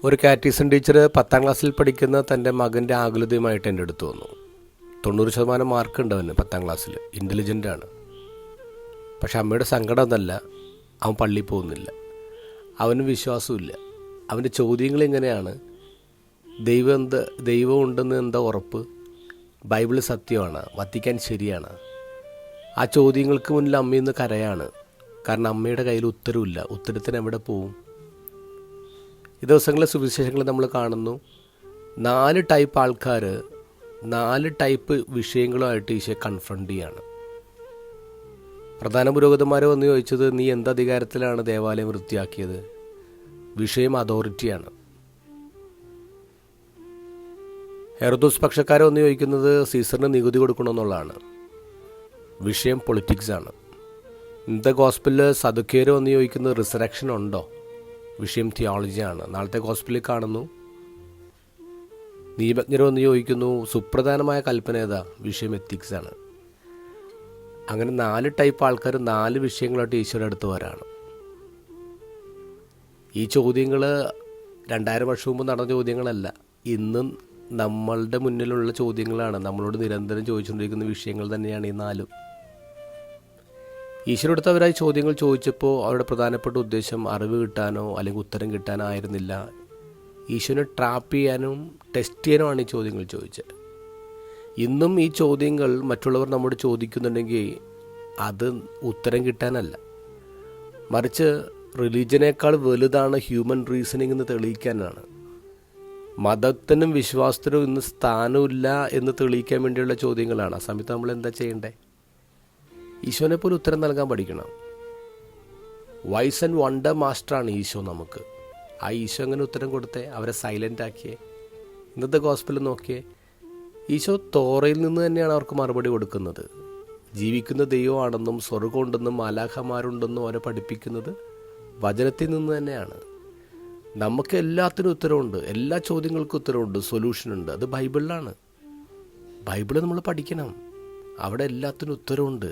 ഒരു catechism teacher 10ാം ക്ലാസ്സിൽ പഠിക്കുന്ന തൻ്റെ മകൻ്റെ ആകുലതയുമായിട്ട് എൻ്റെ അടുത്ത് വന്നു. 90% മാർക്കുണ്ട് അവന് 10ാം ക്ലാസ്സിൽ, ഇൻ്റലിജൻ്റാണ്. പക്ഷെ അമ്മയുടെ സങ്കടം എന്നല്ല, അവൻ പള്ളിയിൽ പോകുന്നില്ല, അവന് വിശ്വാസമില്ല. അവൻ്റെ ചോദ്യങ്ങൾ എങ്ങനെയാണ്: ദൈവം ഉണ്ടെന്ന് എന്താ ഉറപ്പ്? ബൈബിൾ സത്യമാണ്? വത്തിക്കാൻ ശരിയാണ്? ആ ചോദ്യങ്ങൾക്ക് മുന്നിൽ അമ്മയിന്ന് കരയാണ്. കാരണം അമ്മയുടെ കയ്യിൽ ഉത്തരവില്ല. ഉത്തരത്തിന് എവിടെ പോവും? ഈ ദിവസങ്ങളിലെ സുവിശേഷങ്ങൾ നമ്മൾ കാണുന്നു, 4 ടൈപ്പ് ആൾക്കാർ 4 ടൈപ്പ് വിഷയങ്ങളുമായിട്ട് ഈശോയെ കൺഫ്രണ്ട് ചെയ്യാണ്. പ്രധാന പുരോഹിതന്മാർ വന്ന് ചോദിച്ചത്, നീ എന്ത് അധികാരത്തിലാണ് ദേവാലയം വൃത്തിയാക്കിയത്? വിഷയം അതോറിറ്റിയാണ്. ഹെറോദോസ് പക്ഷക്കാരെ വന്ന് ചോദിക്കുന്നത് സീസറിന് നികുതി കൊടുക്കണമെന്നുള്ളതാണ്. വിഷയം പൊളിറ്റിക്സാണ്. ഇന്നത്തെ ഗോസ്പലിൽ സദുക്കേര് വന്ന് ചോദിക്കുന്നത് റിസറക്ഷൻ ഉണ്ടോ? വിഷയം തിയോളജിയാണ്. നാളത്തെ ഗോസ്പലിൽ കാണുന്നു നിയമജ്ഞർ വന്ന് ചോദിക്കുന്നു സുപ്രധാനമായ കൽപ്പന ഏതാ? വിഷയം എത്തിക്സാണ്. അങ്ങനെ 4 ടൈപ്പ് ആൾക്കാർ 4 വിഷയങ്ങളായിട്ട് ഈശോയുടെ അടുത്ത് വരാണ്. ഈ ചോദ്യങ്ങൾ 2000 വർഷം മുമ്പ് നടന്ന ചോദ്യങ്ങളല്ല, ഇന്നും നമ്മളുടെ മുന്നിലുള്ള ചോദ്യങ്ങളാണ്. നമ്മളോട് നിരന്തരം ചോദിച്ചുകൊണ്ടിരിക്കുന്ന വിഷയങ്ങൾ തന്നെയാണ് ഈ 4. ഈശ്വരടുത്ത് അവരായി ചോദ്യങ്ങൾ ചോദിച്ചപ്പോൾ അവരുടെ പ്രധാനപ്പെട്ട ഉദ്ദേശം അറിവ് കിട്ടാനോ അല്ലെങ്കിൽ ഉത്തരം കിട്ടാനോ ആയിരുന്നില്ല. ഈശ്വരനെ ട്രാപ്പ് ചെയ്യാനും ടെസ്റ്റ് ചെയ്യാനുമാണ് ഈ ചോദ്യങ്ങൾ ചോദിച്ചത്. ഇന്നും ഈ ചോദ്യങ്ങൾ മറ്റുള്ളവർ നമ്മോട് ചോദിക്കുന്നുണ്ടെങ്കിൽ അത് ഉത്തരം കിട്ടാനല്ല, മറിച്ച് റിലീജിയനേക്കാൾ വലുതാണ് ഹ്യൂമൻ റീസണിംഗ് എന്ന് തെളിയിക്കാനാണ്. മതത്തിനും വിശ്വാസത്തിനും ഇന്ന് സ്ഥാനമില്ല എന്ന് തെളിയിക്കാൻ വേണ്ടിയുള്ള ചോദ്യങ്ങളാണ്. ആ സമയത്ത് നമ്മൾ എന്താ ചെയ്യേണ്ടേ? ഈശോനെ പോലെ ഉത്തരം നൽകാൻ പഠിക്കണം. വൈസ് ആൻഡ് വണ്ടർ മാസ്റ്ററാണ് ഈശോ നമുക്ക്. ആ ഈശോ എങ്ങനെ ഉത്തരം കൊടുത്തേ? അവരെ സൈലൻ്റ് ആക്കിയേ. ഇന്നത്തെ ഗോസ്പൽ നോക്കിയേ, ഈശോ തോറയിൽ നിന്ന് തന്നെയാണ് അവർക്ക് മറുപടി കൊടുക്കുന്നത്. ജീവിക്കുന്ന ദൈവമാണെന്നും സ്വർഗമുണ്ടെന്നും മാലാഖമാരുണ്ടെന്നും അവരെ പഠിപ്പിക്കുന്നത് വചനത്തിൽ നിന്ന് തന്നെയാണ്. നമുക്ക് എല്ലാത്തിനും ഉത്തരവുണ്ട്, എല്ലാ ചോദ്യങ്ങൾക്കും ഉത്തരവുണ്ട്, സൊല്യൂഷനുണ്ട്. അത് ബൈബിളിലാണ്. ബൈബിള് നമ്മൾ പഠിക്കണം, അവിടെ എല്ലാത്തിനും ഉത്തരവുണ്ട്.